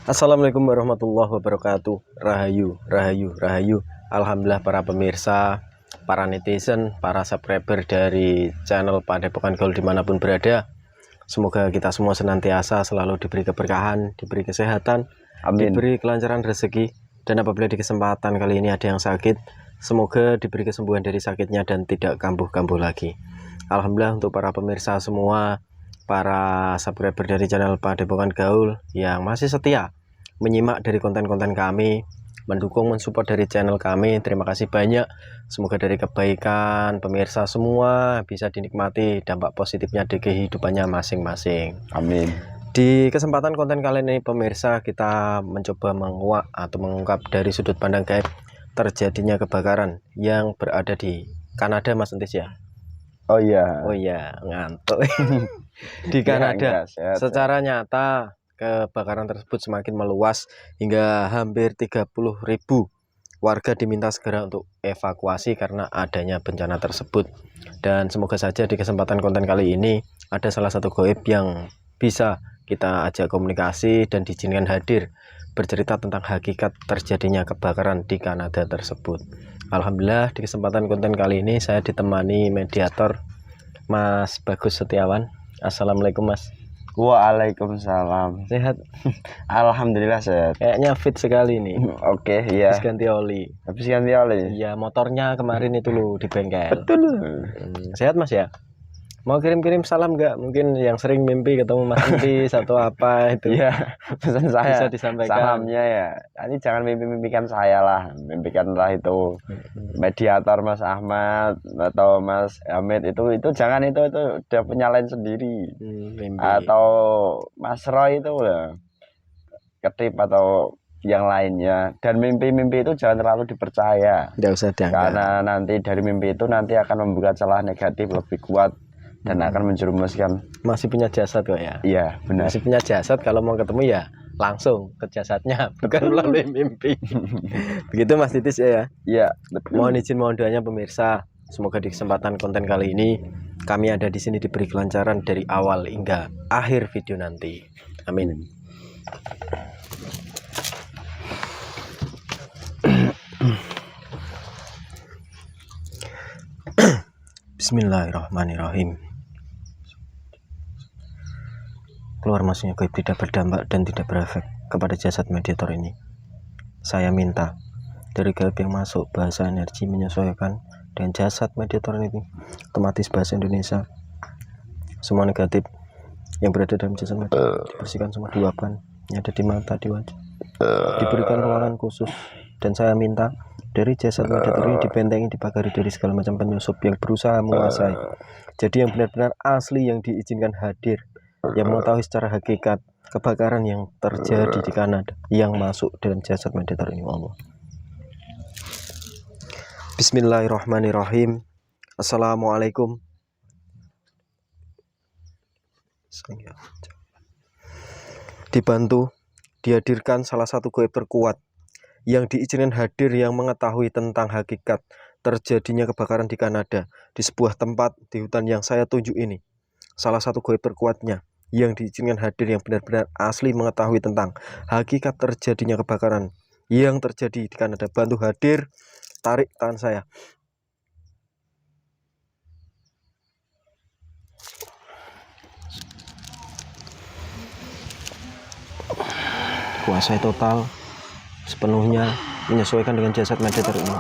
Assalamualaikum warahmatullahi wabarakatuh. Rahayu, rahayu, rahayu. Alhamdulillah para pemirsa, para netizen, para subscriber dari channel Padepokan Gaul dimanapun berada. Semoga kita semua senantiasa selalu diberi keberkahan, diberi kesehatan, Amin. diberi kelancaran rezeki. Dan apabila di kesempatan kali ini ada yang sakit, semoga diberi kesembuhan dari sakitnya dan tidak kambuh-kambuh lagi. Alhamdulillah untuk para pemirsa semua, para subscriber dari channel Padepokan Gaul yang masih setia menyimak dari konten-konten kami, mendukung, mensupport dari channel kami, terima kasih banyak. Semoga dari kebaikan pemirsa semua bisa dinikmati dampak positifnya di kehidupannya masing-masing. Amin. Di kesempatan konten kali ini pemirsa, kita mencoba menguak atau mengungkap dari sudut pandang gaib terjadinya kebakaran yang berada di Kanada, Mas Entis ya. Oh iya. Oh iya, ngantuk. Di Kanada secara nyata kebakaran tersebut semakin meluas hingga hampir 30.000 warga diminta segera untuk evakuasi karena adanya bencana tersebut. Dan semoga saja di kesempatan konten kali ini ada salah satu gaib yang bisa kita ajak komunikasi dan diizinkan hadir bercerita tentang hakikat terjadinya kebakaran di Kanada tersebut. Alhamdulillah di kesempatan konten kali ini saya ditemani mediator Mas Bagus Setiawan. Assalamualaikum Mas. Waalaikumsalam. Sehat? Alhamdulillah sehat. Kayaknya fit sekali nih. Oke, iya. Habis ganti oli. Habis ganti oli. Iya, motornya kemarin itu loh di bengkel. Betul. Sehat Mas ya? Mau kirim-kirim salam nggak? Mungkin yang sering mimpi ketemu Mas Entis atau apa itu. Iya, pesan saya. Bisa disampaikan. Salamnya ya. Nanti jangan mimpi-mimpikan saya lah. Mimpikanlah itu mediator Mas Ahmad atau Mas Hamid itu jangan, itu udah punya lain sendiri. Atau Mas Roy itu udah ketip atau yang lainnya. Dan mimpi-mimpi itu jangan terlalu dipercaya. Nggak usah dianggap. Karena nanti dari mimpi itu nanti akan membuka celah negatif lebih kuat dan akan menjerumuskan. Masih punya jasad kok ya? Iya, benar. Masih punya jasad, kalau mau ketemu ya langsung ke jasadnya, bukan melalui mimpi. Begitu Mas Titis ya? Iya, betul. Mohon izin, mohon doanya pemirsa. Semoga di kesempatan konten kali ini kami ada di sini diberi kelancaran dari awal hingga akhir video nanti. Amin. Bismillahirrahmanirrahim. Keluar masuknya gaib tidak berdampak dan tidak berefek kepada jasad mediator ini. Saya minta dari gaib yang masuk bahasa energi menyesuaikan dengan jasad mediator ini, otomatis bahasa Indonesia. Semua negatif yang berada dalam jasad mediator dibersihkan, semua luapan yang ada di mata, di wajah diberikan ruangan khusus. Dan saya minta dari jasad mediator ini dibentengi, dipagari dari segala macam penyusup yang berusaha menguasai. Jadi yang benar-benar asli yang diizinkan hadir, yang mengetahui secara hakikat kebakaran yang terjadi di Kanada yang masuk dalam jasad mediator ini. Allah. Bismillahirrahmanirrahim. Assalamualaikum. Dibantu dihadirkan salah satu gaib terkuat yang diizinkan hadir, yang mengetahui tentang hakikat terjadinya kebakaran di Kanada, di sebuah tempat di hutan yang saya tunjuk ini. Salah satu gaib terkuatnya yang diizinkan hadir, yang benar-benar asli mengetahui tentang hakikat terjadinya kebakaran yang terjadi di Kanada. Bantu hadir, tarik tangan saya. Kuasai total sepenuhnya menyesuaikan dengan jasad mediator ini.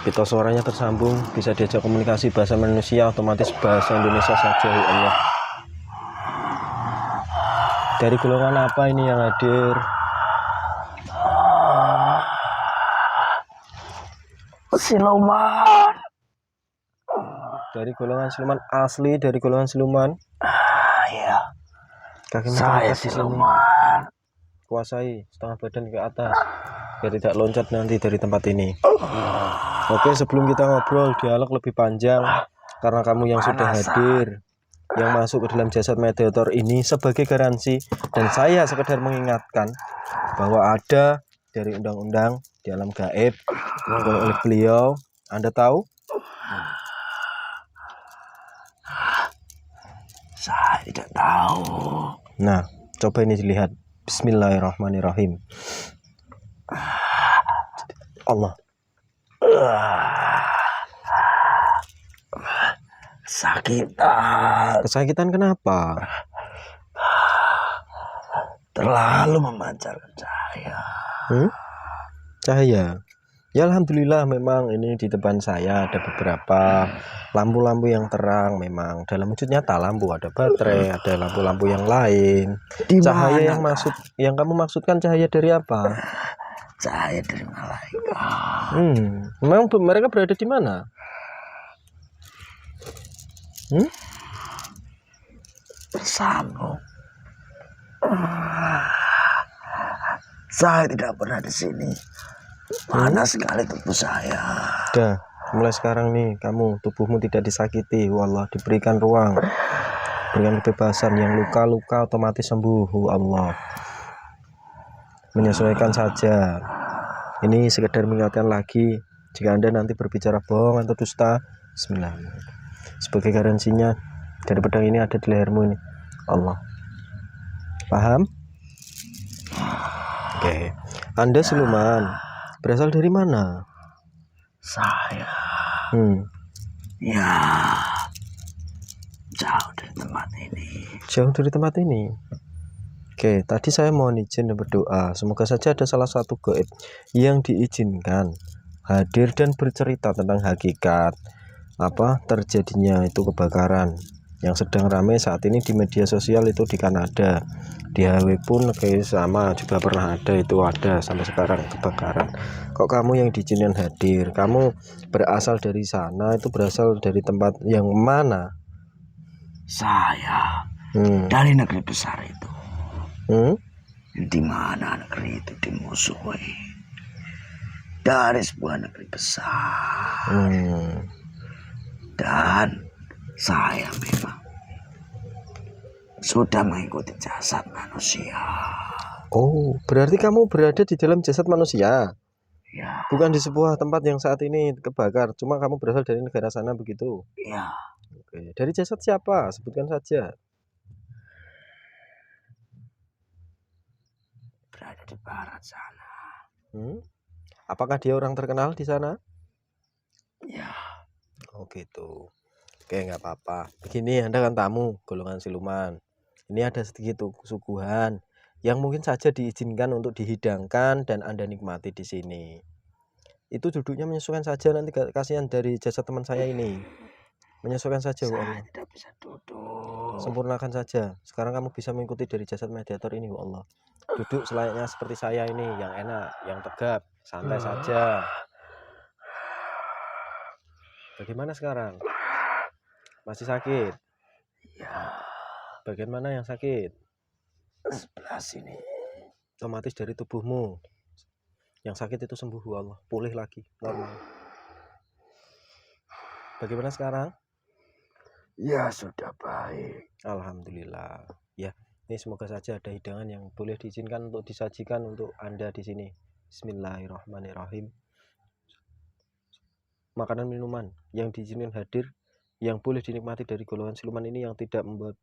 Kita suaranya tersambung, bisa diajak komunikasi bahasa manusia, otomatis bahasa Indonesia saja. Ya Allah. Dari golongan apa ini yang hadir? Siluman. Dari golongan siluman asli, dari golongan siluman. Iya. Kaki saya siluman. Kuasai setengah badan ke atas biar tidak loncat nanti dari tempat ini. Oke, sebelum kita ngobrol dialog lebih panjang, karena kamu yang sudah hadir, yang masuk ke dalam jasad mediator ini sebagai garansi, dan saya sekedar mengingatkan bahwa ada dari undang-undang di alam gaib oleh beliau. Anda tahu Saya tidak tahu. Nah, coba ini dilihat. Bismillahirrahmanirrahim. Allah. Sakitan. Kesakitan kenapa? Terlalu memancarkan cahaya. Cahaya. Ya alhamdulillah memang ini di depan saya ada beberapa lampu-lampu yang terang memang dalam wujud nyata lampu, ada baterai, ada lampu-lampu yang lain. Cahaya yang yang kamu maksudkan cahaya dari apa? Cahaya dari malaikat. Memang mereka berada di mana? Bersambung. Saya tidak pernah di sini. Panas sekali tubuh saya. Dah, mulai sekarang nih kamu tubuhmu tidak disakiti. Wallah, diberikan ruang, berikan kebebasan. Yang luka-luka otomatis sembuh. Allah menyesuaikan saja. Ini sekedar mengingatkan lagi, jika Anda nanti berbicara bohong atau dusta, bismillah. Sebagai garansinya dari pedang ini ada di lehermu ini. Allah. Paham? Oke. Anda siluman. Berasal dari mana? Saya. Ya. Jauh dari tempat ini. Jauh dari tempat ini. Oke, tadi saya mohon izin dan berdoa. Semoga saja ada salah satu gaib yang diizinkan hadir dan bercerita tentang hakikat terjadinya itu kebakaran yang sedang ramai saat ini di media sosial itu di Kanada. Di HW pun kayak sama juga pernah ada, itu ada sampai sekarang kebakaran. Kok kamu yang diizinkan hadir? Kamu berasal dari sana, itu berasal dari tempat yang mana? Saya dari negeri besar itu. Di mana negeri itu dimusuhi dari sebuah negeri besar. Dan saya memang sudah mengikuti jasad manusia. Oh, berarti kamu berada di dalam jasad manusia? Ya. Bukan di sebuah tempat yang saat ini kebakar, cuma kamu berasal dari negara sana begitu? Ya. Oke, dari jasad siapa? Sebutkan saja. Berada di barat sana. Apakah dia orang terkenal di sana? Ya. Oh gitu. Oke, nggak apa-apa. Begini, Anda kan tamu golongan siluman. Ini ada sedikit suguhan yang mungkin saja diizinkan untuk dihidangkan dan Anda nikmati di sini. Itu duduknya menyesuaikan saja, nanti kasihan dari jasad teman saya ini. Menyesuaikan saja, Allah. Tidak bisa duduk. Sempurnakan saja. Sekarang kamu bisa mengikuti dari jasad mediator ini, Allah. Duduk selayaknya seperti saya ini, yang enak, yang tegap, santai saja. Bagaimana sekarang? Masih sakit? Ya. Bagian mana yang sakit? Sebelah sini. Otomatis dari tubuhmu yang sakit itu sembuh, Allah, pulih lagi normal. Bagaimana sekarang? Ya sudah baik. Alhamdulillah. Ya, ini semoga saja ada hidangan yang boleh diizinkan untuk disajikan untuk Anda di sini. Bismillahirrahmanirrahim. Makanan minuman yang diizinkan hadir, yang boleh dinikmati dari golongan siluman ini, yang tidak membuat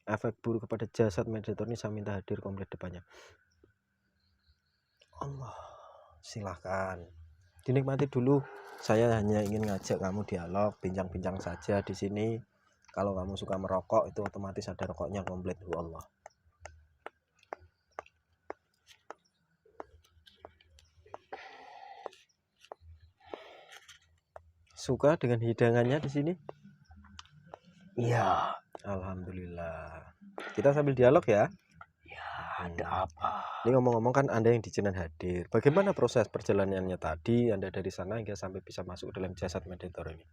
efek buruk kepada jasad mediator ini, saya minta hadir komplit depannya. Allah, silahkan dinikmati dulu. Saya hanya ingin ngajak kamu dialog, bincang-bincang saja di sini. Kalau kamu suka merokok, itu otomatis ada rokoknya komplit. Allah. Suka dengan hidangannya di sini? Iya. Alhamdulillah. Kita sambil dialog ya. Ya, ada apa? Ini ngomong-ngomong kan Anda yang diizinkan hadir. Bagaimana proses perjalanannya tadi Anda dari sana hingga sampai bisa masuk dalam jasad mediator ini?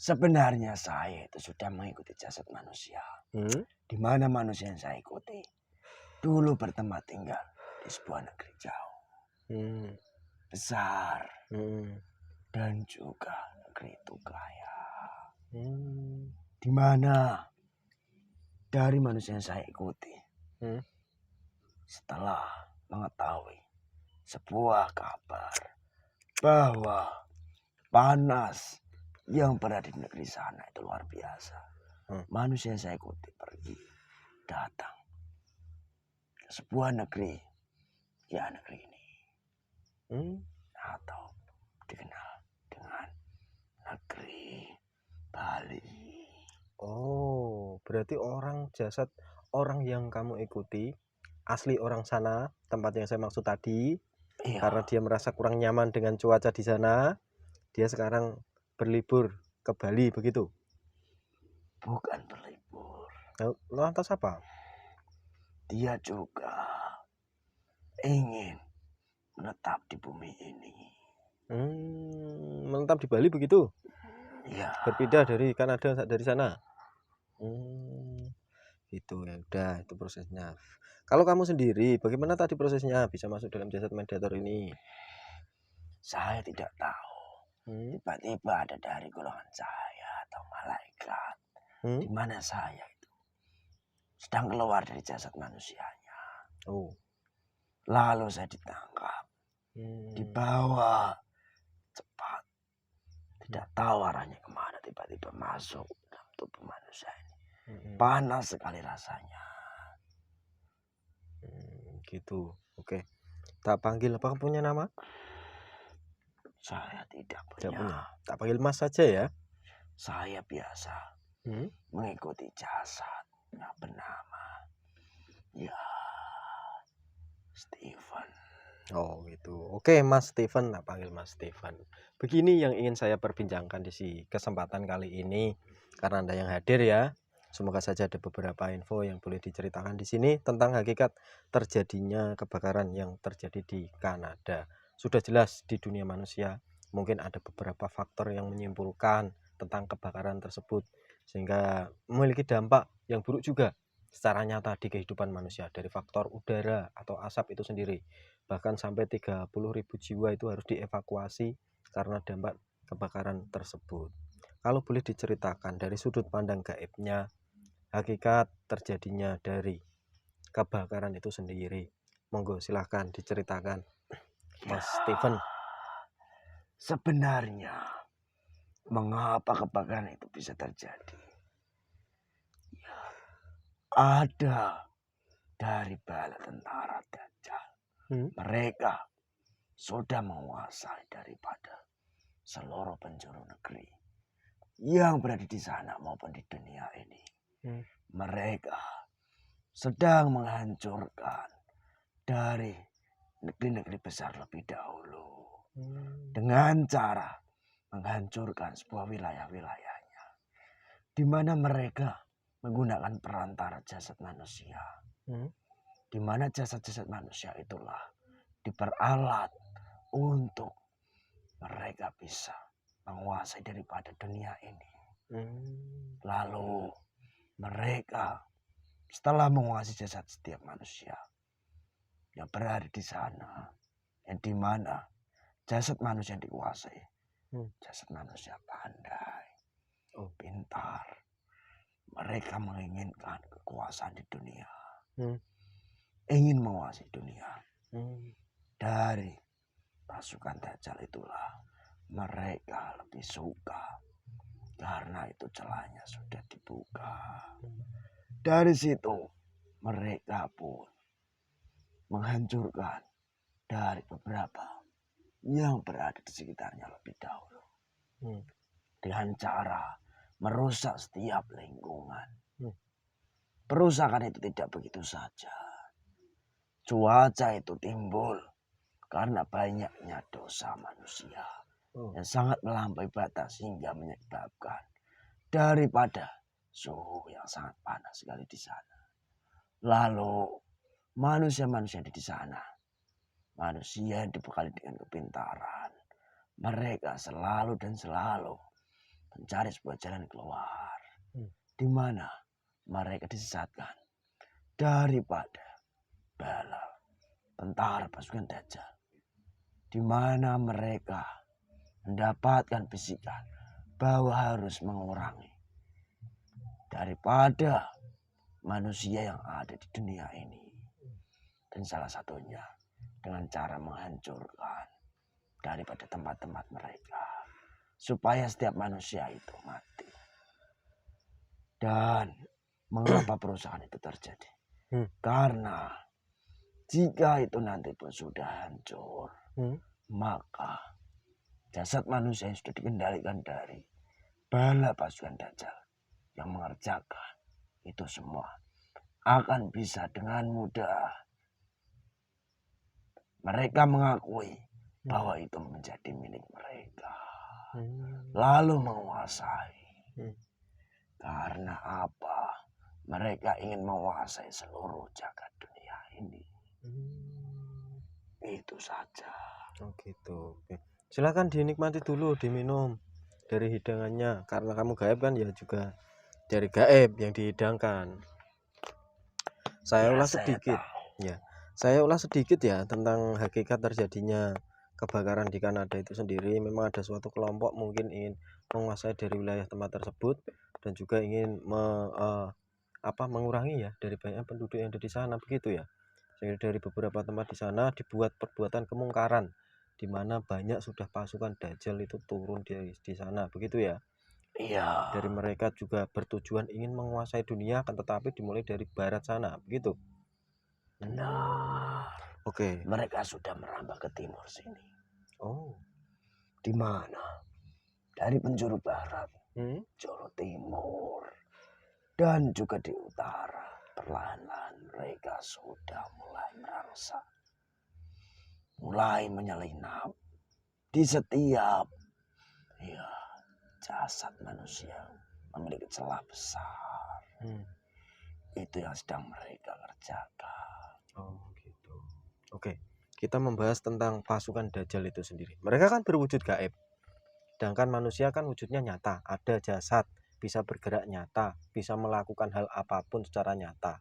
Sebenarnya saya itu sudah mengikuti jasad manusia. Di mana manusia yang saya ikuti dulu bertempat tinggal di sebuah negeri jauh, besar, dan juga negeri itu kaya. Di mana dari manusia yang saya ikuti, setelah mengetahui sebuah kabar bahwa panas yang berada di negeri sana itu luar biasa. Manusia yang saya ikuti pergi datang ke sebuah negeri, ya negeri ini, atau dikenal dengan negeri Bali. Oh, berarti jasad orang yang kamu ikuti asli orang sana, tempat yang saya maksud tadi. Iya. Karena dia merasa kurang nyaman dengan cuaca di sana, dia sekarang berlibur ke Bali, begitu? Bukan berlibur. Lantas apa? Dia juga ingin menetap di bumi ini. Menetap di Bali begitu? Iya. Berpindah dari Kanada dari sana? Gitu ya udah, itu prosesnya. Kalau kamu sendiri, bagaimana tadi prosesnya bisa masuk dalam jasad mediator ini? Saya tidak tahu. Tiba-tiba ada dari golongan saya atau malaikat, di mana saya itu sedang keluar dari jasad manusianya. Lalu saya ditangkap, dibawa cepat, tidak tahu arahnya kemana, tiba-tiba masuk dalam tubuh manusia ini. Panas sekali rasanya. Gitu. Oke. Tak panggil, apa punya nama? Saya tidak punya. Tidak punya. Tak panggil Mas saja ya. Saya biasa mengikuti jasad yang bernama Stephen. Oh gitu. Oke Mas Stephen, tak panggil Mas Stephen. Begini yang ingin saya perbincangkan di kesempatan kali ini, karena Anda yang hadir ya. Semoga saja ada beberapa info yang boleh diceritakan di sini tentang hakikat terjadinya kebakaran yang terjadi di Kanada. Sudah jelas di dunia manusia, mungkin ada beberapa faktor yang menyimpulkan tentang kebakaran tersebut, sehingga memiliki dampak yang buruk juga secara nyata di kehidupan manusia, dari faktor udara atau asap itu sendiri. Bahkan sampai 30.000 jiwa itu harus dievakuasi karena dampak kebakaran tersebut. Kalau boleh diceritakan dari sudut pandang gaibnya, hakikat terjadinya dari kebakaran itu sendiri, monggo silahkan diceritakan Mas Stephen. Sebenarnya mengapa kebakaran itu bisa terjadi? Ada dari bala tentara Dajjal. Mereka sudah menguasai daripada seluruh penjuru negeri yang berada di sana maupun di dunia ini. Mereka sedang menghancurkan dari negeri-negeri besar lebih dahulu dengan cara menghancurkan sebuah wilayah-wilayahnya, di mana mereka menggunakan perantara jasad manusia, di mana jasad-jasad manusia itulah diperalat untuk mereka bisa menguasai daripada dunia ini. Lalu mereka setelah menguasai jasad setiap manusia yang berada di sana, yang di mana jasad manusia yang dikuasai, jasad manusia pandai, pintar. Mereka menginginkan kekuasaan di dunia, ingin menguasai dunia. Dari pasukan Dajjal itulah mereka lebih suka, karena itu celahnya sudah dibuka. Dari situ mereka pun menghancurkan dari beberapa yang berada di sekitarnya lebih dahulu, dengan cara merusak setiap lingkungan. Perusakan itu tidak begitu saja. Cuaca itu timbul karena banyaknya dosa manusia yang sangat melampaui batas hingga menyebabkan daripada suhu yang sangat panas sekali di sana. Lalu manusia-manusia di sana, manusia yang dibekali dengan kepintaran, mereka selalu dan selalu mencari sebuah jalan keluar, di mana mereka disesatkan daripada bala tentara pasukan Dajjal, di mana mereka mendapatkan bisikan bahwa harus mengurangi daripada manusia yang ada di dunia ini, dan salah satunya dengan cara menghancurkan daripada tempat-tempat mereka supaya setiap manusia itu mati. Dan mengapa perusahaan itu terjadi? Hmm. Karena jika itu nanti pun sudah hancur, maka jasad manusia yang sudah dikendalikan dari bala pasukan Dajjal yang mengerjakan itu semua akan bisa dengan mudah mereka mengakui bahwa itu menjadi milik mereka, lalu menguasai. Karena apa? Mereka ingin menguasai seluruh jagat dunia ini. Itu saja. Oh gitu. Oke. Silakan dinikmati dulu, diminum dari hidangannya. Karena kamu gaib kan ya juga dari gaib yang dihidangkan. Saya ulas sedikit. Ya. Saya ulas sedikit ya tentang hakikat terjadinya kebakaran di Kanada itu sendiri. Memang ada suatu kelompok mungkin ingin menguasai dari wilayah tempat tersebut dan juga ingin mengurangi ya dari banyak penduduk yang ada di sana, begitu ya. Sehingga dari beberapa tempat di sana dibuat perbuatan kemungkaran di mana banyak sudah pasukan Dajjal itu turun di sana, begitu ya. Iya. Dari mereka juga bertujuan ingin menguasai dunia, akan tetapi dimulai dari barat sana, begitu. Benar. Oke. Mereka sudah merambah ke timur sini. Oh. Di mana? Dari penjuru barat, juru timur, dan juga di utara. Perlahan-lahan mereka sudah mulai merangsang, mulai menyelinap di setiap jasad manusia memiliki celah besar. Itu yang sedang mereka kerjakan. Oh gitu. Oke, kita membahas tentang pasukan Dajjal itu sendiri. Mereka kan berwujud gaib, sedangkan manusia kan wujudnya nyata, ada jasad, bisa bergerak nyata, bisa melakukan hal apapun secara nyata.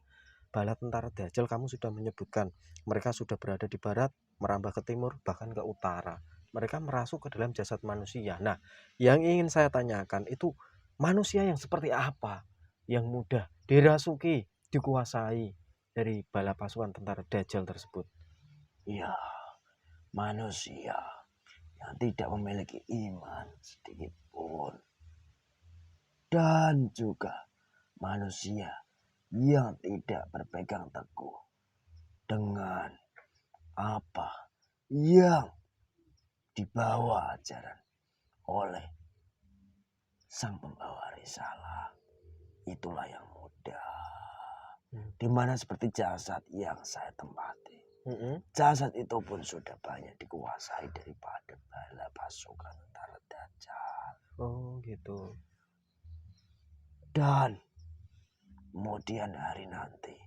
Bala tentara Dajjal kamu sudah menyebutkan, mereka sudah berada di barat, merambah ke timur, bahkan ke utara. Mereka merasuk ke dalam jasad manusia. Nah, yang ingin saya tanyakan itu manusia yang seperti apa yang mudah dirasuki, dikuasai dari bala pasukan tentara Dajjal tersebut? Ya, manusia yang tidak memiliki iman sedikit pun. Dan juga manusia yang tidak berpegang teguh dengan apa yang dibawa ajaran oleh sang pembawa risalah. Itulah yang mudah. Dimana seperti jasad yang saya tempati. Jasad itu pun sudah banyak dikuasai daripada bala pasukan tentara Dajjal. Oh gitu. Dan kemudian hari nanti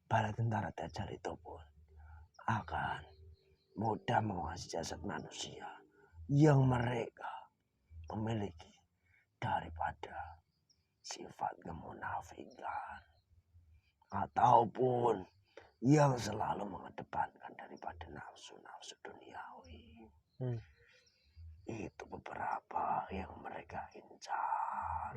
bala tentara Dajjal itu pun akan mudah menguasai jasad manusia yang mereka memiliki daripada sifat kemunafikan ataupun yang selalu mengedepankan daripada nafsu-nafsu duniawi. Itu beberapa yang mereka incar.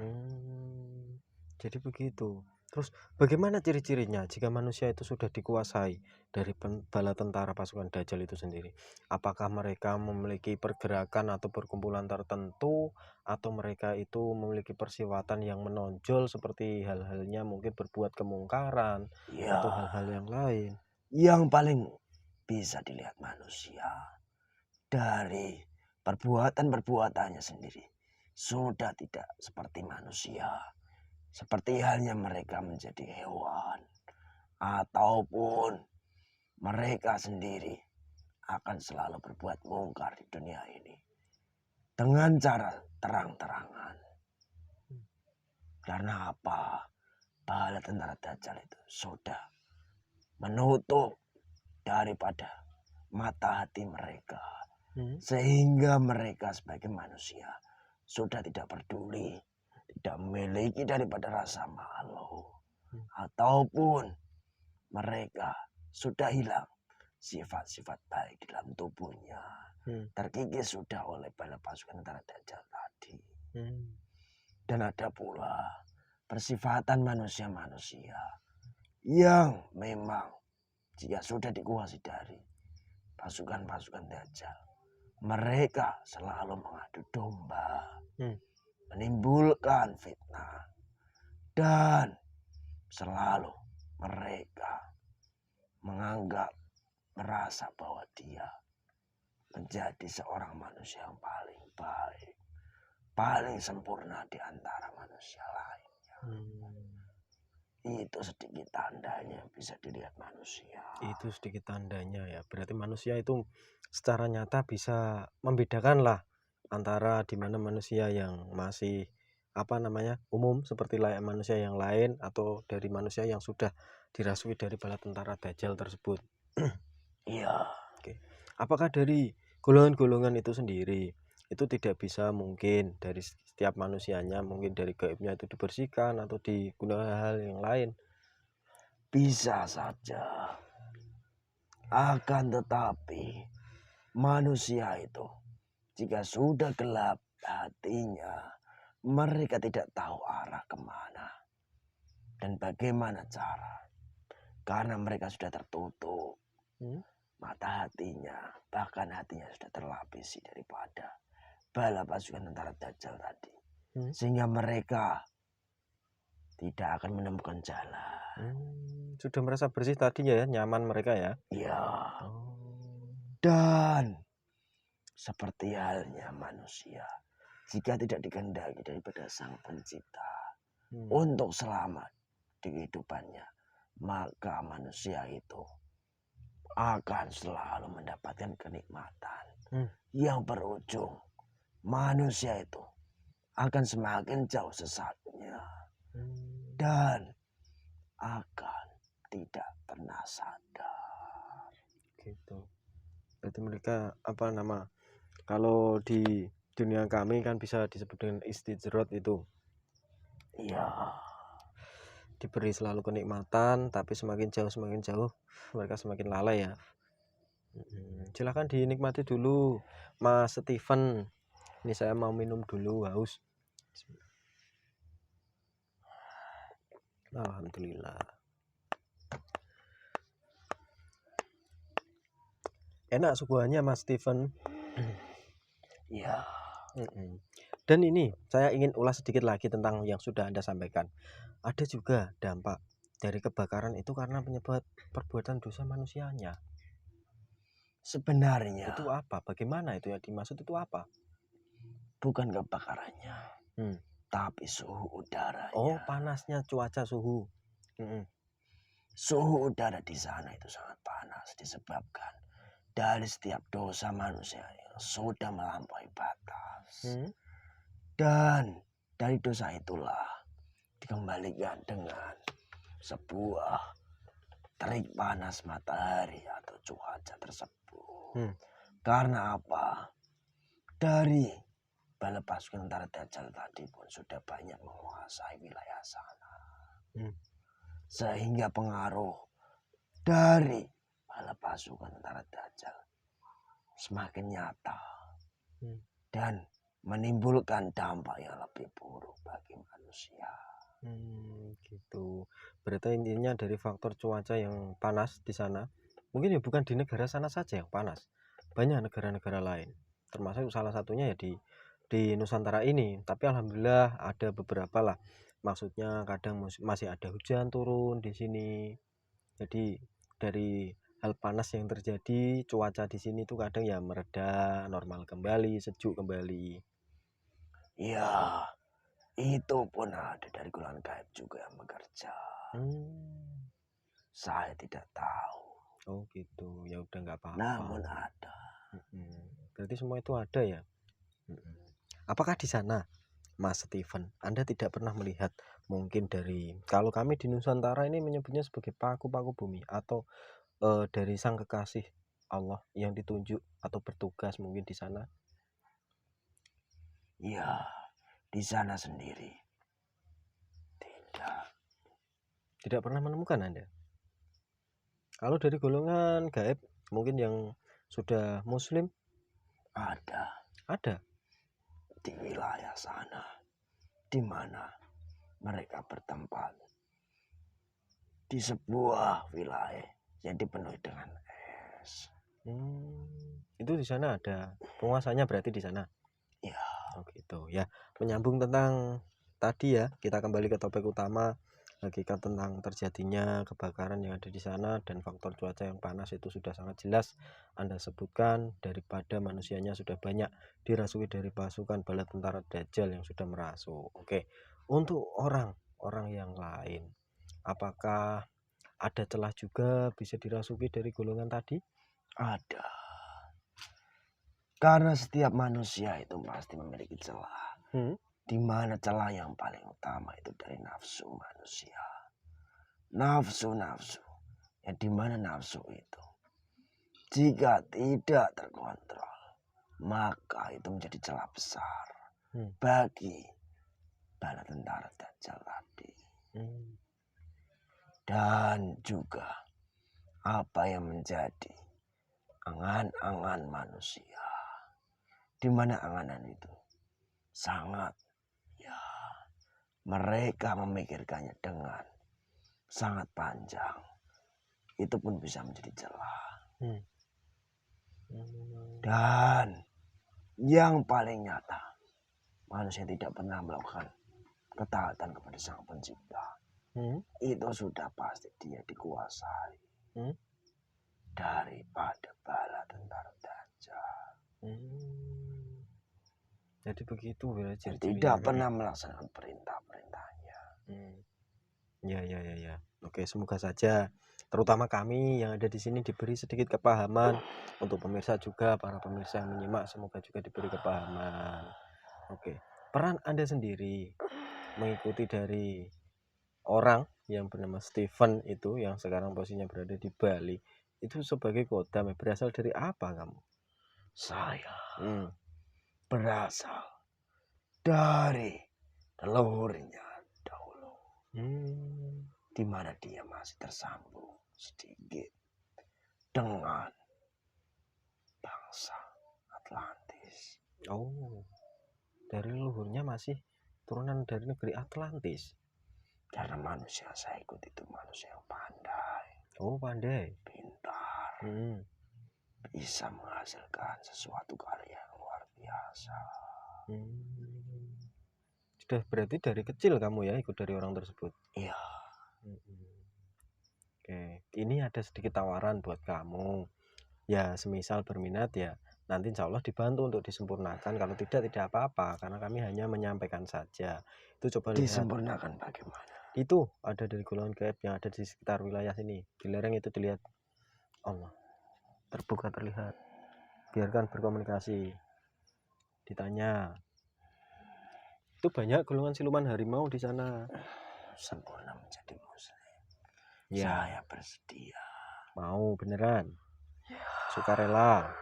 Jadi begitu. Terus bagaimana ciri-cirinya jika manusia itu sudah dikuasai dari bala tentara pasukan Dajjal itu sendiri? Apakah mereka memiliki pergerakan atau perkumpulan tertentu, atau mereka itu memiliki persiwatan yang menonjol seperti hal-halnya mungkin berbuat kemungkaran atau hal-hal yang lain? Yang paling bisa dilihat manusia dari perbuatan-perbuatannya sendiri sudah tidak seperti manusia. Seperti halnya mereka menjadi hewan ataupun mereka sendiri akan selalu berbuat mungkar di dunia ini dengan cara terang-terangan. Karena apa? Bala tentara Dajjal itu sudah menutup daripada mata hati mereka, sehingga mereka sebagai manusia sudah tidak peduli, tidak memiliki daripada rasa malu, ataupun mereka sudah hilang sifat-sifat baik di dalam tubuhnya, terkikis sudah oleh bala pasukan tentara Dajjal tadi. Dan ada pula persifatan manusia-manusia yang memang jika sudah dikuasai dari pasukan-pasukan Dajjal, mereka selalu mengadu domba, menimbulkan fitnah, Dan selalu mereka menganggap, merasa bahwa dia menjadi seorang manusia yang paling baik, paling sempurna di antara manusia lainnya. Itu sedikit tandanya yang bisa dilihat manusia. Itu sedikit tandanya ya. Berarti manusia itu secara nyata bisa membedakan lah antara dimana manusia yang masih umum seperti layak manusia yang lain, atau dari manusia yang sudah dirasui dari bala tentara Dajjal tersebut. Iya. Oke. Apakah dari golongan-golongan itu sendiri itu tidak bisa mungkin dari setiap manusianya, mungkin dari gaibnya itu dibersihkan atau digunakan hal yang lain? Bisa saja. Akan tetapi manusia itu jika sudah gelap hatinya, mereka tidak tahu arah kemana dan bagaimana cara. Karena mereka sudah tertutup mata hatinya, bahkan hatinya sudah terlapisi daripada bala pasukan tentara Dajjal tadi. Sehingga mereka tidak akan menemukan jalan. Sudah merasa bersih tadi ya, nyaman mereka ya? Iya. Dan seperti halnya manusia, jika tidak dikehendaki daripada Sang Pencipta untuk selamat di kehidupannya, maka manusia itu akan selalu mendapatkan kenikmatan yang berujung manusia itu akan semakin jauh sesatnya dan akan tidak pernah sadar. Gitu. Berarti mereka kalau di dunia kami kan bisa disebut dengan istijrot itu. Iya. Diberi selalu kenikmatan, tapi semakin jauh mereka semakin lalai ya. Silahkan dinikmati dulu Mas Steven. Ini saya mau minum dulu, haus. Alhamdulillah. Enak suguhannya Mas Steven. Iya. Dan ini saya ingin ulas sedikit lagi tentang yang sudah Anda sampaikan. Ada juga dampak dari kebakaran itu karena penyebab perbuatan dosa manusianya. Sebenarnya itu apa? Bagaimana itu yang dimaksud itu apa? Bukan kebakarannya, tapi suhu udaranya. Oh, panasnya cuaca suhu. Suhu udara di sana itu sangat panas disebabkan dari setiap dosa manusia yang sudah melampaui batas. Dan dari dosa itulah dikembalikan dengan sebuah terik panas matahari atau cuaca tersebut. Karena apa? Dari bala pasukan tentara Dajjal tadi pun sudah banyak menguasai wilayah sana. Sehingga pengaruh dari bala pasukan tentara Dajjal semakin nyata dan menimbulkan dampak yang lebih buruk bagi manusia. Gitu. Berarti intinya dari faktor cuaca yang panas di sana, mungkin ya bukan di negara sana saja yang panas, banyak negara-negara lain, termasuk salah satunya ya di Nusantara ini. Tapi alhamdulillah ada beberapa lah, maksudnya kadang masih ada hujan turun di sini. Jadi dari hal panas yang terjadi, cuaca di sini tuh kadang ya mereda, normal kembali, sejuk kembali. Iya, itu pun ada dari golongan gaib juga yang bekerja. Saya tidak tahu. Oh gitu, ya udah nggak apa-apa. Namun ada. Berarti semua itu ada ya. Apakah di sana Mas Steven, Anda tidak pernah melihat mungkin dari, kalau kami di Nusantara ini menyebutnya sebagai paku-paku bumi, atau dari sang kekasih Allah yang ditunjuk atau bertugas mungkin di sana? Ya, di sana sendiri tidak pernah menemukan Anda. Kalau dari golongan gaib mungkin yang sudah muslim ada di wilayah sana, di mana mereka bertempat di sebuah wilayah yang dipenuhi dengan es. Itu di sana ada penguasanya berarti di sana. Ya. Oh gitu ya. Menyambung tentang tadi ya, kita kembali ke topik utama, hakikat tentang terjadinya kebakaran yang ada di sana dan faktor cuaca yang panas itu sudah sangat jelas Anda sebutkan, daripada manusianya sudah banyak dirasuki dari pasukan bala tentara Dajjal yang sudah merasuk. Oke, untuk orang yang lain, apakah ada celah juga bisa dirasuki dari golongan tadi? Ada. Karena setiap manusia itu pasti memiliki celah. Di mana celah yang paling utama itu dari nafsu manusia. Nafsu. Ya di mana nafsu itu jika tidak terkontrol, maka itu menjadi celah besar bagi bala tentara Dajjal tadi. Dan juga apa yang menjadi angan-angan manusia, di mana anganan itu sangat, ya, mereka memikirkannya dengan sangat panjang, itu pun bisa menjadi celah. Dan yang paling nyata, manusia tidak pernah melakukan ketaatan kepada Sang Pencipta. Itu sudah pasti dia dikuasai daripada bala tentara Dajjal. Jadi begitu ya Tidak pernah melaksanakan perintah-perintahnya. Ya. Oke, semoga saja terutama kami yang ada di sini diberi sedikit kepahaman. Untuk pemirsa juga, para pemirsa yang menyimak, semoga juga diberi kepahaman. Oke, peran Anda sendiri mengikuti dari orang yang bernama Stephen itu, yang sekarang posisinya berada di Bali, itu sebagai kodam, berasal dari apa kamu? Saya berasal dari leluhurnya dahulu, di mana dia masih tersambung sedikit dengan bangsa Atlantis. Oh, dari leluhurnya masih turunan dari negeri Atlantis. Karena manusia saya ikut itu manusia yang pandai. Oh, pandai, pintar, bisa menghasilkan sesuatu karya yang luar biasa. Sudah berarti dari kecil kamu ya ikut dari orang tersebut? Iya. Oke, ini ada sedikit tawaran buat kamu. Ya, semisal berminat ya, nanti insya Allah dibantu untuk disempurnakan. Kalau tidak apa-apa, karena kami hanya menyampaikan saja. Itu coba lihat. Disempurnakan bagaimana? Itu ada dari golongan gaib yang ada di sekitar wilayah sini. Di lereng itu dilihat Allah terbuka, terlihat. Biarkan berkomunikasi. Ditanya. Itu banyak golongan siluman harimau di sana. Sempurna menjadi muslim. Ya. Saya bersedia. Mau beneran? Sukarela.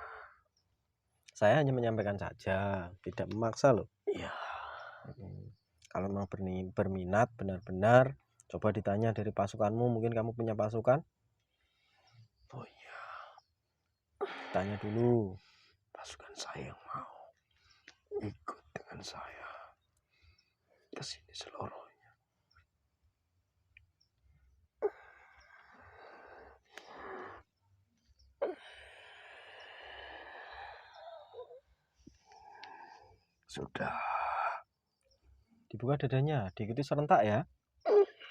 Saya hanya menyampaikan saja, tidak memaksa loh. Iya. Kalau memang berminat benar-benar, coba ditanya dari pasukanmu. Mungkin kamu punya pasukan? Punya. Tanya dulu. Pasukan saya yang mau ikut dengan saya ke sini seluruhnya. Sudah. Dibuka dadanya, diikuti serentak ya.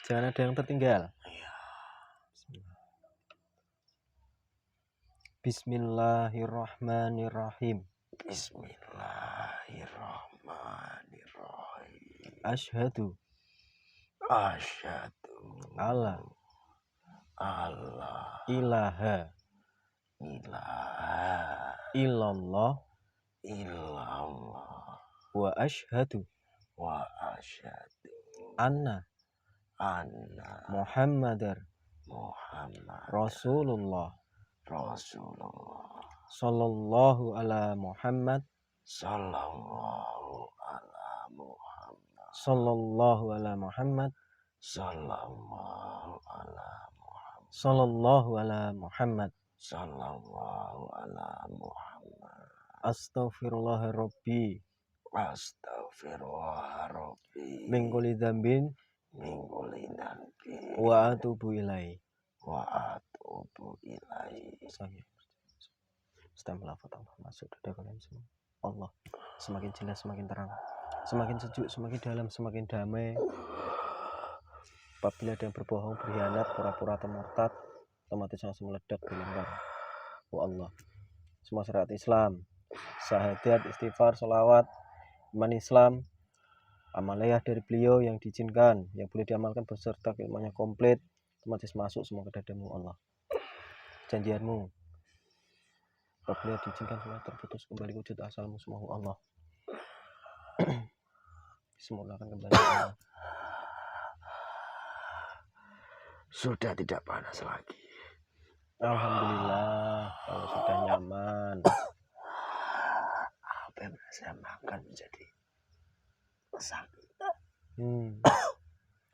Jangan ada yang tertinggal. Iya. Bismillahirrahmanirrahim. Bismillahirrahmanirrahim. Asyhadu Allah ilaha illallah wa asyhadu anna Muhammadar Rasulullah sallallahu ala Muhammad sallallahu ala Muhammad sallallahu ala Muhammad Astaghfirullahaladzim min kulli dzambin wa atubu ilaihi. Setelah melafaz Allah masuk dada kalian semua. Allah semakin jelas, semakin terang. semakin sejuk, semakin dalam, semakin damai. Apabila ada yang berbohong, berkhianat, pura-pura atau murtad, otomatis langsung meledak dilempar. Oh Allah. Semua syariat Islam, syahadat, istighfar, sholawat, iman Islam, amaliyah dari beliau yang diizinkan, yang boleh diamalkan beserta keilmuannya komplit, otomatis masuk semua ke dadamu Allah. Janjianmu, apabila diizinkan semua terputus kembali wujud asalmu semua Allah. Semua akan kembali Allah. Sudah tidak panas lagi. Alhamdulillah, kalau sudah nyaman. Apa yang saya makan menjadi sakit.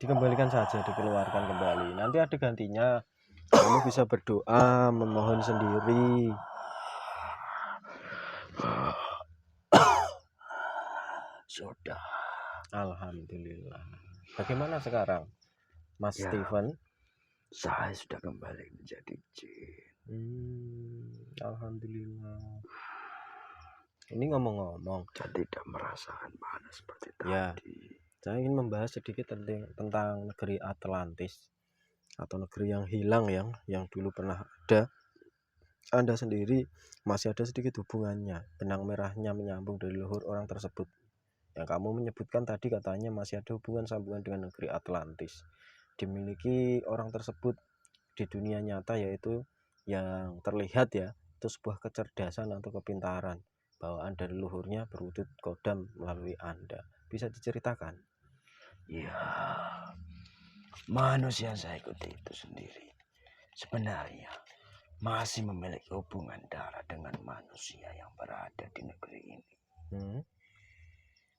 Dikembalikan saja, dikeluarkan kembali. Nanti ada gantinya. Kamu bisa berdoa, memohon sendiri. Sudah. Alhamdulillah. Bagaimana sekarang, Mas Ya. Steven? Saya sudah kembali menjadi jin. Alhamdulillah. Ini ngomong-ngomong, Saya tidak merasakan panas seperti ya, tadi. saya ingin membahas sedikit tentang negeri Atlantis atau negeri yang hilang yang dulu pernah ada. Anda sendiri masih ada sedikit hubungannya, benang merahnya menyambung dari leluhur orang tersebut. Yang kamu menyebutkan tadi katanya masih ada hubungan sambungan dengan negeri Atlantis. Dimiliki orang tersebut di dunia nyata, yaitu yang terlihat ya, itu sebuah kecerdasan atau kepintaran bawaan dari leluhurnya berwujud kodam melalui Anda. Bisa diceritakan? Ya, manusia saya ikuti itu sendiri sebenarnya masih memiliki hubungan darah dengan manusia yang berada di negeri ini,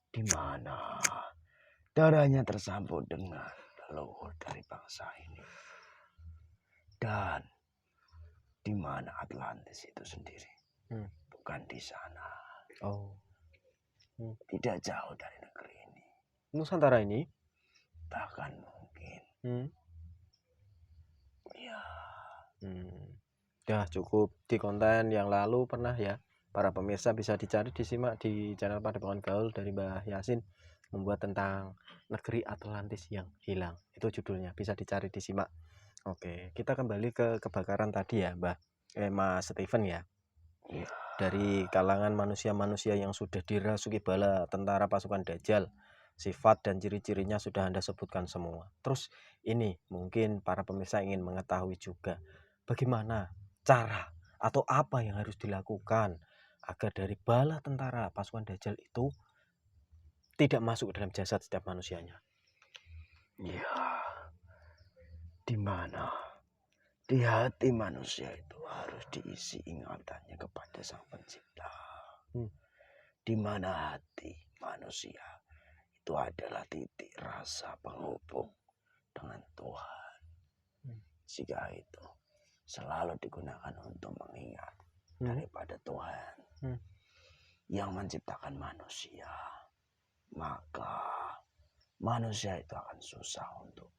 di mana darahnya tersambung dengan leluhur dari bangsa ini, dan di mana Atlantis itu sendiri, bukan di sana. Tidak jauh dari negeri ini, Nusantara ini, bahkan mungkin. Ya cukup di konten yang lalu pernah ya, para pemirsa bisa dicari, disimak di channel Padepokan Gaul dari Mbah Yasin, membuat tentang negeri Atlantis yang hilang. Itu judulnya, bisa dicari, disimak. Oke, kita kembali ke kebakaran tadi ya, Mas Steven ya. Dari kalangan manusia-manusia yang sudah dirasuki bala tentara pasukan Dajjal, sifat dan ciri-cirinya sudah Anda sebutkan semua. Terus ini mungkin para pemirsa ingin mengetahui juga, bagaimana cara atau apa yang harus dilakukan agar dari bala tentara pasukan Dajjal itu tidak masuk ke dalam jasad setiap manusianya. Ya, di mana di hati manusia itu harus diisi ingatannya kepada Sang Pencipta. Di mana hati manusia itu adalah titik rasa penghubung dengan Tuhan. Jika itu selalu digunakan untuk mengingat daripada Tuhan yang menciptakan manusia, maka manusia itu akan susah untuk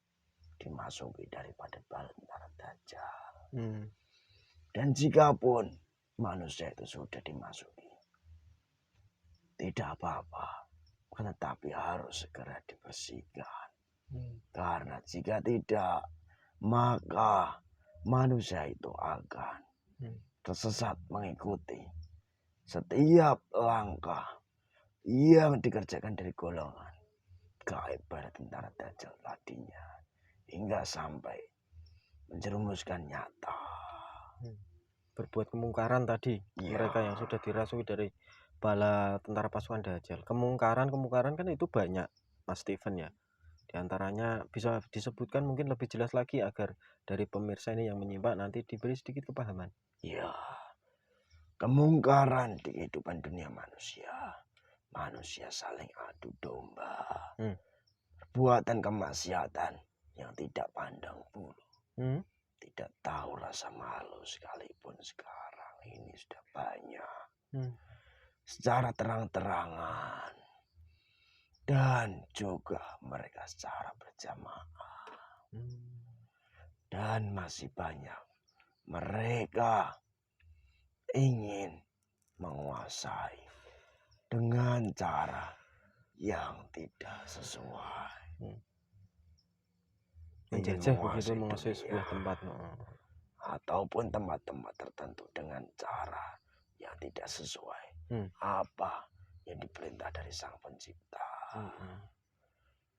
dimasuki daripada tentara Dajjal. Dan jikapun manusia itu sudah dimasuki, tidak apa-apa, tetapi harus segera dibersihkan. Karena jika tidak, maka manusia itu akan tersesat mengikuti setiap langkah yang dikerjakan dari golongan gaib pada tentara Dajjal tadinya, hingga sampai menjerumuskan nyata. Berbuat kemungkaran tadi, mereka yang sudah dirasuki dari bala tentara pasukan Dajjal. Kemungkaran kan itu banyak, Mas Steven ya. Di antaranya bisa disebutkan mungkin lebih jelas lagi agar dari pemirsa ini yang menyimak nanti diberi sedikit kepahaman. Ya, kemungkaran di kehidupan dunia manusia. Manusia saling adu domba. Perbuatan kemaksiatan yang tidak pandang bulu. Tidak tahu rasa malu, sekalipun sekarang ini sudah banyak. Secara terang-terangan. Dan juga mereka secara berjamaah. Dan masih banyak mereka ingin menguasai dengan cara yang tidak sesuai. Menjajah Ingin begitu menguasai menguasai dunia sebuah tempat. ataupun tempat-tempat tertentu dengan cara yang tidak sesuai apa yang diperintah dari Sang Pencipta.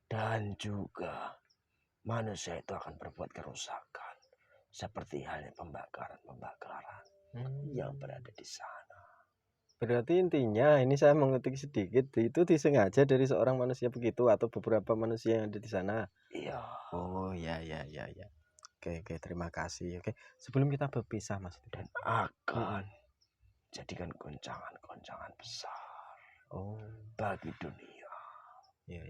Dan juga manusia itu akan berbuat kerusakan seperti halnya pembakaran yang berada di sana. Berarti intinya ini saya mengetik sedikit, itu disengaja dari seorang manusia begitu atau beberapa manusia yang ada di sana? Iya. Oh ya. Oke, terima kasih. Oke, sebelum kita berpisah Mas, Dan akan jadikan goncangan-goncangan besar bagi dunia. Ya.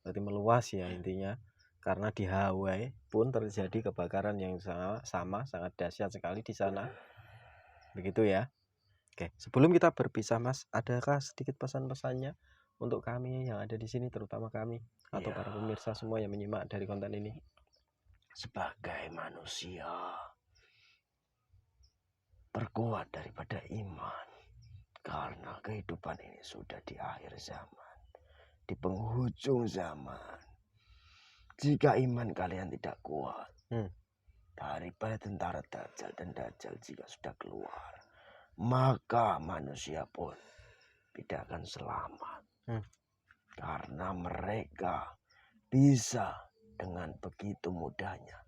Berarti meluas ya intinya. Karena di Hawaii pun terjadi kebakaran yang sama sangat dahsyat sekali di sana. Begitu ya. Oke, sebelum kita berpisah Mas, adakah sedikit pesan-pesannya untuk kami yang ada di sini, terutama kami atau para pemirsa semua yang menyimak dari konten ini? Sebagai manusia, perkuat daripada iman, karena kehidupan ini sudah di akhir zaman, di penghujung zaman. Jika iman kalian tidak kuat, daripada tentara Dajjal dan Dajjal jika sudah keluar, maka manusia pun tidak akan selamat. Karena mereka bisa dengan begitu mudahnya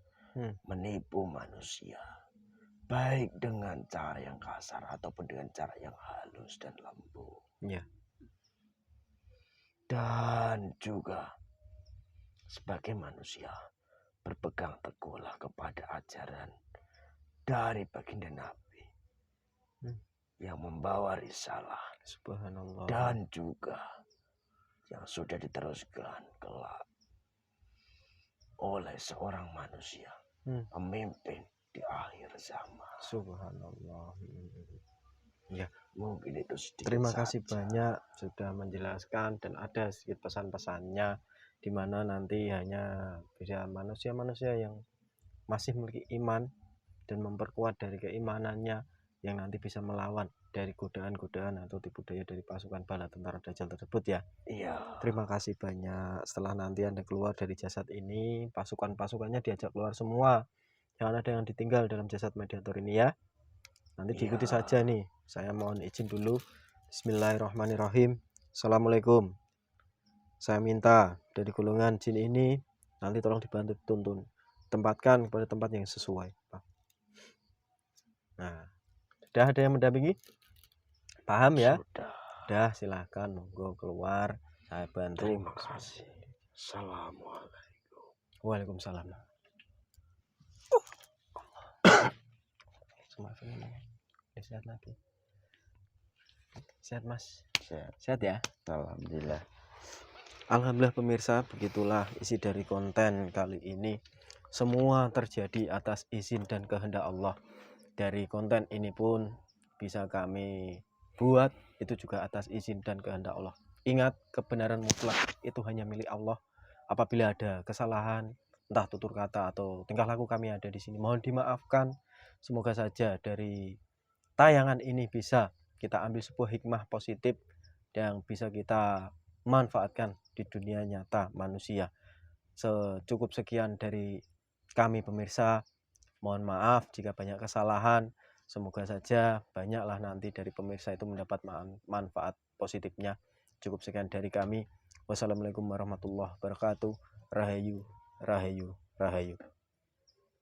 menipu manusia, baik dengan cara yang kasar ataupun dengan cara yang halus dan lembut. Dan juga sebagai manusia, berpegang teguhlah kepada ajaran dari baginda Nabi yang membawa risalah. Subhanallah. Dan juga yang sudah diteruskan kelak oleh seorang manusia, pemimpin di akhir zaman. Subhanallah. Ya, mungkin itu sedikit. Terima kasih banyak sudah menjelaskan, dan ada sedikit pesan-pesannya di mana nanti hanya bisa manusia-manusia yang masih memiliki iman dan memperkuat dari keimanannya yang nanti bisa melawan dari godaan-godaan atau tipu daya dari pasukan bala tentara Dajjal tersebut ya. Terima kasih banyak. Setelah nanti Anda keluar dari jasad ini, pasukan-pasukannya diajak keluar semua. Jangan ada yang ditinggal dalam jasad mediator ini ya. Nanti diikuti saja nih. Saya mohon izin dulu. Bismillahirrahmanirrahim. Assalamualaikum. Saya minta dari golongan jin ini nanti tolong dibantu tuntun. Tempatkan kepada tempat yang sesuai. Nah, sudah ada yang mendampingi? Paham ya? Sudah, silahkan monggo keluar. Saya bantu. Terima kasih. Assalamualaikum. Waalaikumsalam. Sehat lagi. Sehat Mas. Sehat ya. Alhamdulillah. Alhamdulillah pemirsa, begitulah isi dari konten kali ini. Semua terjadi atas izin dan kehendak Allah. Dari konten ini pun bisa kami buat itu juga atas izin dan kehendak Allah. Ingat, kebenaran mutlak itu hanya milik Allah. Apabila ada kesalahan, entah tutur kata atau tingkah laku kami ada di sini, mohon dimaafkan. Semoga saja dari tayangan ini bisa kita ambil sebuah hikmah positif yang bisa kita manfaatkan di dunia nyata manusia. Cukup sekian dari kami pemirsa. Mohon maaf jika banyak kesalahan. Semoga saja banyaklah nanti dari pemirsa itu mendapat manfaat positifnya. Cukup sekian dari kami. Wassalamualaikum warahmatullahi wabarakatuh. Rahayu, rahayu, rahayu.